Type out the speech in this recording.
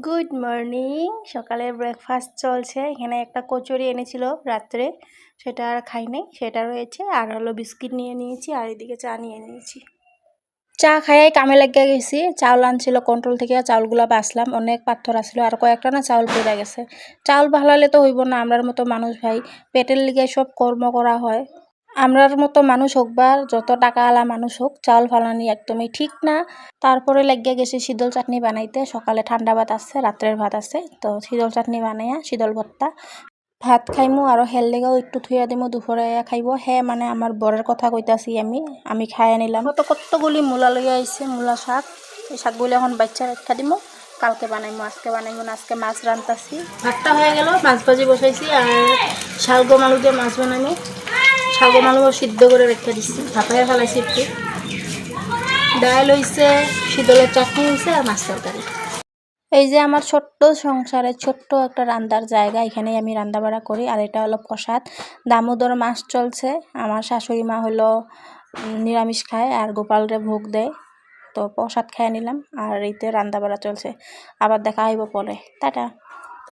Good morning. সকালে breakfast চলছে। এখানে একটা কচুরি এনেছিল রাত্রে, সেটা আর খাই নাই, সেটা রয়েছে। আর হলো বিস্কিট নিয়ে নিয়েছি, আর এদিকে চা নিয়ে নিয়েছি। চা খাইয়াই কামে লাগিয়া গেছি। চাউল আনছিল কন্ট্রোল থেকে, চাউলগুলা বাছলাম। অনেক পাথর আসলো, আর কয়েকটা না চাউল পড়ে গেছে। চাউল ভালালে তো হইব না, আমরার মতো মানুষ ভাই, পেটের লিগে সব কর্ম করা হয়। আমরার মতো মানুষ হোক বা যত টাকাওয়ালা মানুষ হোক, চাউল ফালানি একদমই ঠিক না। তারপরে লাগিয়া গেছি শীতল চাটনি বানাইতে। সকালে ঠান্ডা ভাত আছে, রাত্রের ভাত আছে, তো শীতল চাটনি বানাইয়া শীতল ভর্তা ভাত খাইমু। আর হেল লেগেও একটু থুইয়া দিমু, দুপুরে খাইব। মানে আমার বরের কথা কইতাছি, আমি খাই আনিলাম। কতগুলি মূলা লইয়া আইছে, মূলা শাক। এই শাকগুলি এখন বাচ্চা রেখা দিমু, কালকে বানাইমু। আজকে বানাইমু না, আজকে মাছ রান্তাছি। ভাতটা হয়ে গেল, মাছ ভাজি বসাইছি। আর শালগম আলু দিয়ে মাছ বানাইমু। শালগম আলু সিদ্ধ করে রেখে দিচ্ছি, ভাপাইয়া ফেলাইছি একটু। ডাল হইছে, শীতলের চাটনি হইছে, আর মাছ তরকারি। এই যে আমার ছোট্ট সংসারের ছোট্ট একটা রান্নার জায়গা, এখানেই আমি রান্নাবাড়া করি। আর এটা হলো প্রসাদ, দামোদর মাস চলছে। আমার শাশুড়ি মা হলো নিরামিষ খায় আর গোপালরে ভোগ দেয়, তো প্রসাদ খাইয়ে নিলাম। আর এইতে রান্নাবাড়া চলছে, আবার দেখা হইব পরে। টাটা।